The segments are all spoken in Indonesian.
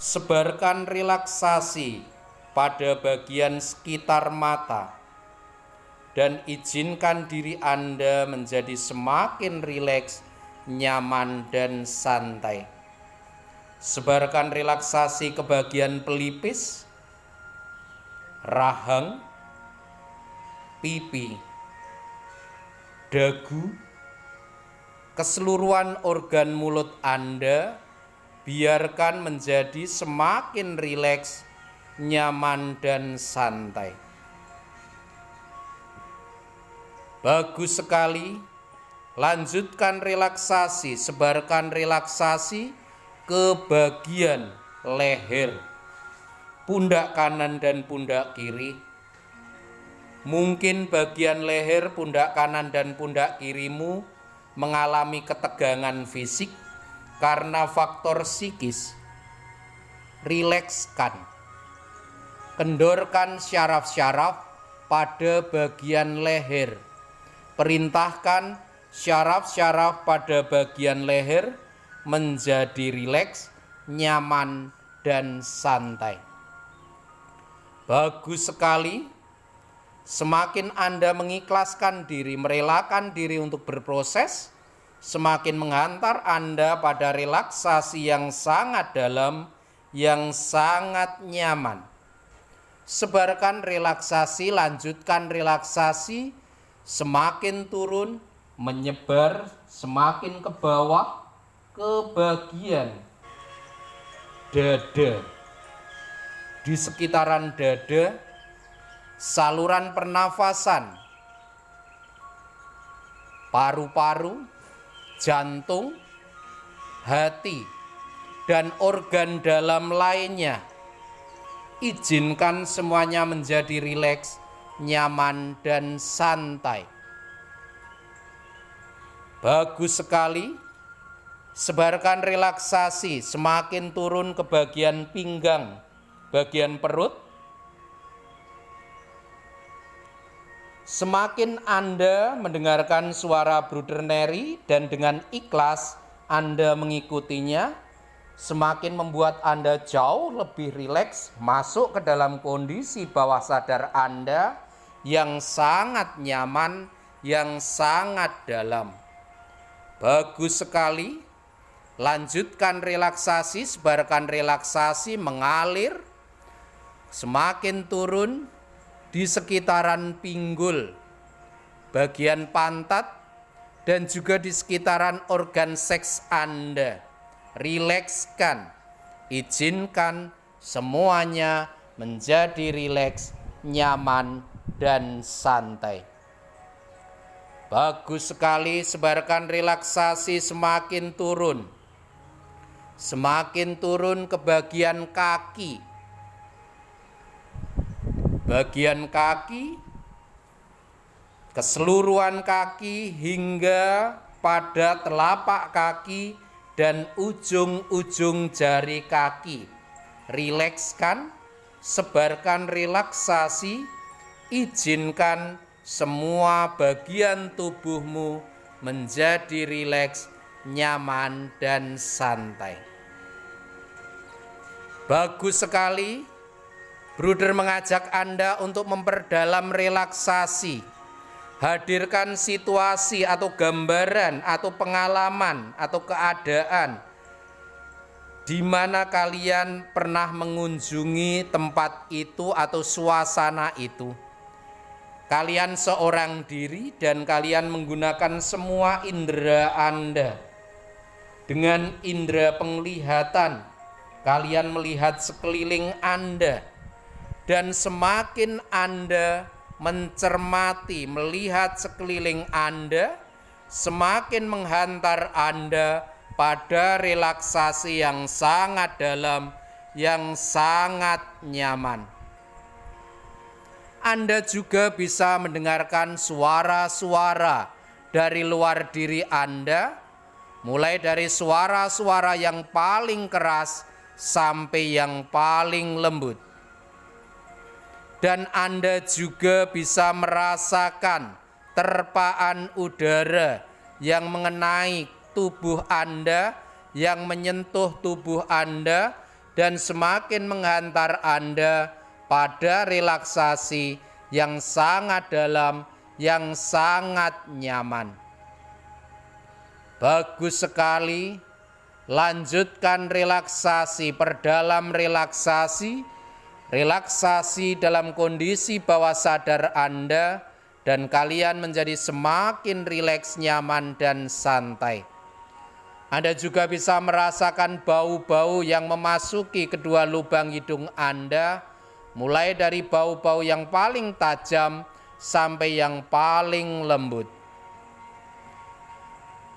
Sebarkan relaksasi pada bagian sekitar mata dan izinkan diri Anda menjadi semakin rileks, nyaman, dan santai. Sebarkan relaksasi ke bagian pelipis, rahang, pipi, dagu, keseluruhan organ mulut Anda. Biarkan menjadi semakin rileks, nyaman, dan santai. Bagus sekali. Lanjutkan relaksasi, sebarkan relaksasi ke bagian leher, pundak kanan dan pundak kiri. Mungkin bagian leher, pundak kanan, dan pundak kirimu mengalami ketegangan fisik karena faktor psikis. Rilekskan. Kendorkan syaraf-syaraf pada bagian leher. Perintahkan syaraf-syaraf pada bagian leher menjadi rileks, nyaman, dan santai. Bagus sekali. Semakin Anda mengikhlaskan diri, merelakan diri untuk berproses, semakin menghantar Anda pada relaksasi yang sangat dalam, yang sangat nyaman. Sebarkan relaksasi, lanjutkan relaksasi, semakin turun, menyebar, semakin ke bawah, ke bagian dada. Di sekitaran dada, saluran pernafasan, paru-paru, jantung, hati, dan organ dalam lainnya. Izinkan semuanya menjadi rileks, nyaman, dan santai. Bagus sekali. Sebarkan relaksasi, semakin turun ke bagian pinggang, bagian perut. Semakin Anda mendengarkan suara Bruder Neri dan dengan ikhlas Anda mengikutinya, semakin membuat Anda jauh lebih rileks masuk ke dalam kondisi bawah sadar Anda yang sangat nyaman, yang sangat dalam. Bagus sekali. Lanjutkan relaksasi, sebarkan relaksasi mengalir, semakin turun di sekitaran pinggul, bagian pantat, dan juga di sekitaran organ seks Anda. Rilekskan, izinkan semuanya menjadi rileks, nyaman, dan santai. Bagus sekali. Sebarkan relaksasi semakin turun. Semakin turun ke bagian kaki. Bagian kaki, keseluruhan kaki hingga pada telapak kaki dan ujung-ujung jari kaki. Rilekskan, sebarkan relaksasi, izinkan semua bagian tubuhmu menjadi rileks, nyaman, dan santai. Bagus sekali. Bruder mengajak Anda untuk memperdalam relaksasi. Hadirkan situasi atau gambaran atau pengalaman atau keadaan di mana kalian pernah mengunjungi tempat itu atau suasana itu. Kalian seorang diri dan kalian menggunakan semua indera Anda. Dengan indera penglihatan, kalian melihat sekeliling Anda. Dan semakin Anda mencermati, melihat sekeliling Anda, semakin menghantar Anda pada relaksasi yang sangat dalam, yang sangat nyaman. Anda juga bisa mendengarkan suara-suara dari luar diri Anda, mulai dari suara-suara yang paling keras sampai yang paling lembut. Dan Anda juga bisa merasakan terpaan udara yang mengenai tubuh Anda, yang menyentuh tubuh Anda, dan semakin menghantar Anda pada relaksasi yang sangat dalam, yang sangat nyaman. Bagus sekali. Lanjutkan relaksasi, perdalam relaksasi, relaksasi dalam kondisi bawah sadar Anda, dan kalian menjadi semakin rileks, nyaman, dan santai. Anda juga bisa merasakan bau-bau yang memasuki kedua lubang hidung Anda, mulai dari bau-bau yang paling tajam sampai yang paling lembut.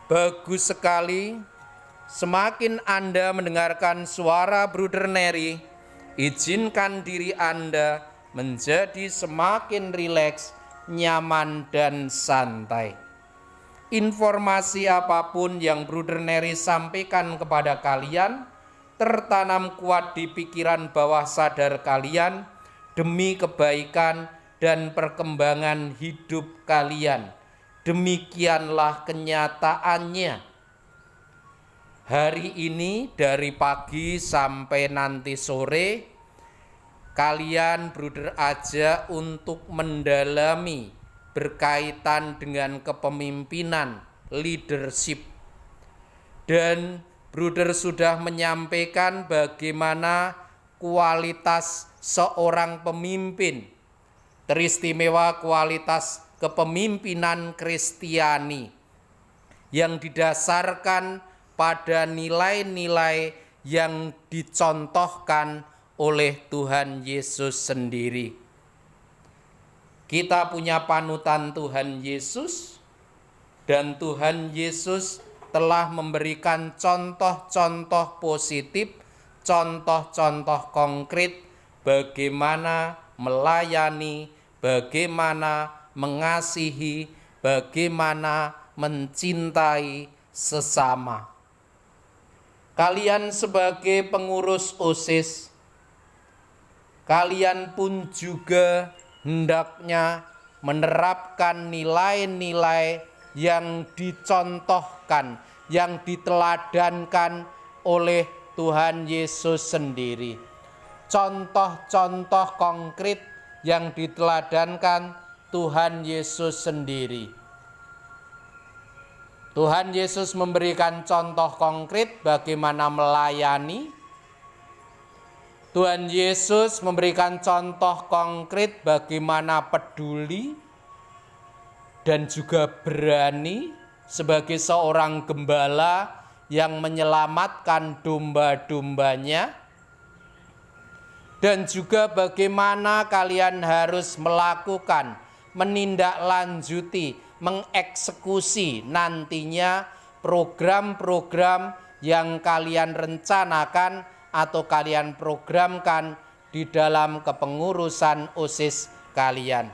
Bagus sekali. Semakin Anda mendengarkan suara Bruder Neri, izinkan diri Anda menjadi semakin rileks, nyaman, dan santai. Informasi apapun yang Bruder Neri sampaikan kepada kalian tertanam kuat di pikiran bawah sadar kalian demi kebaikan dan perkembangan hidup kalian. Demikianlah kenyataannya. Hari ini dari pagi sampai nanti sore, kalian Bruder ajak untuk mendalami berkaitan dengan kepemimpinan, leadership. Dan Bruder sudah menyampaikan bagaimana kualitas seorang pemimpin, teristimewa kualitas kepemimpinan Kristiani yang didasarkan pada nilai-nilai yang dicontohkan oleh Tuhan Yesus sendiri. Kita punya panutan Tuhan Yesus, dan Tuhan Yesus telah memberikan contoh-contoh positif, contoh-contoh konkret bagaimana melayani, bagaimana mengasihi, bagaimana mencintai sesama. Kalian sebagai pengurus OSIS, kalian pun juga hendaknya menerapkan nilai-nilai yang dicontohkan, yang diteladankan oleh Tuhan Yesus sendiri. Contoh-contoh konkret yang diteladankan Tuhan Yesus sendiri. Tuhan Yesus memberikan contoh konkret bagaimana melayani. Tuhan Yesus memberikan contoh konkret bagaimana peduli dan juga berani sebagai seorang gembala yang menyelamatkan domba-dombanya. Dan juga bagaimana kalian harus melakukan, menindaklanjuti, mengeksekusi nantinya program-program yang kalian rencanakan atau kalian programkan di dalam kepengurusan OSIS kalian.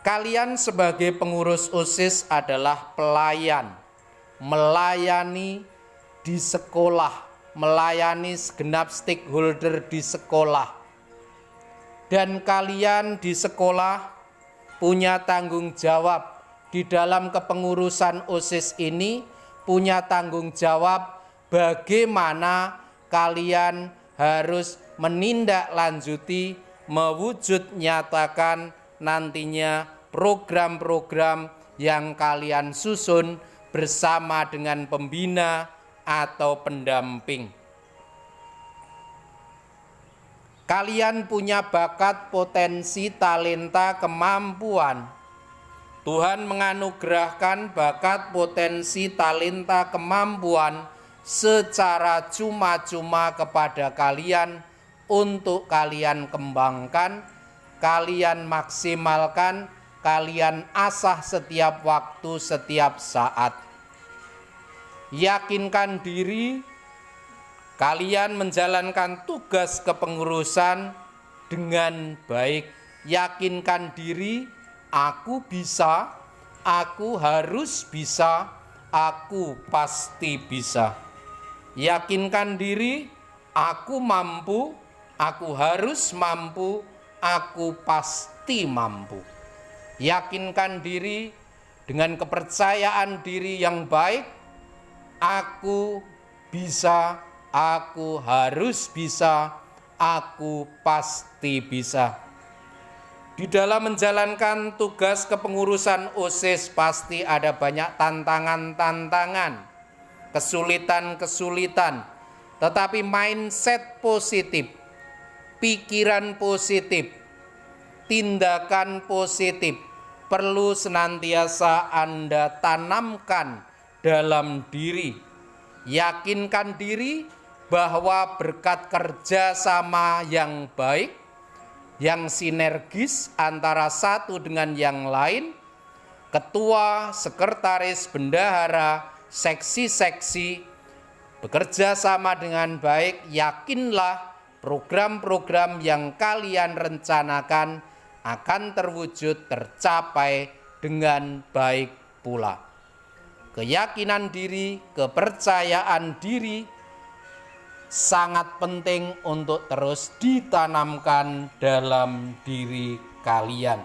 Kalian sebagai pengurus OSIS adalah pelayan, melayani di sekolah, melayani segenap stakeholder di sekolah. Dan kalian di sekolah punya tanggung jawab di dalam kepengurusan OSIS ini, punya tanggung jawab bagaimana kalian harus menindaklanjuti, mewujud nyatakan nantinya program-program yang kalian susun bersama dengan pembina atau pendamping. Kalian punya bakat, potensi, talenta, kemampuan. Tuhan menganugerahkan bakat, potensi, talenta, kemampuan secara cuma-cuma kepada kalian untuk kalian kembangkan, kalian maksimalkan, kalian asah setiap waktu, setiap saat. Yakinkan diri kalian menjalankan tugas kepengurusan dengan baik. Yakinkan diri, aku bisa, aku harus bisa, aku pasti bisa. Yakinkan diri, aku mampu, aku harus mampu, aku pasti mampu. Yakinkan diri, dengan kepercayaan diri yang baik, aku bisa, aku harus bisa, aku pasti bisa. Di dalam menjalankan tugas kepengurusan OSIS pasti ada banyak tantangan-tantangan, kesulitan-kesulitan, tetapi mindset positif, pikiran positif, tindakan positif perlu senantiasa Anda tanamkan dalam diri. Yakinkan diri bahwa berkat kerjasama yang baik, yang sinergis antara satu dengan yang lain, ketua, sekretaris, bendahara, seksi-seksi bekerja sama dengan baik, yakinlah program-program yang kalian rencanakan akan terwujud, tercapai dengan baik pula. Keyakinan diri, kepercayaan diri sangat penting untuk terus ditanamkan dalam diri kalian.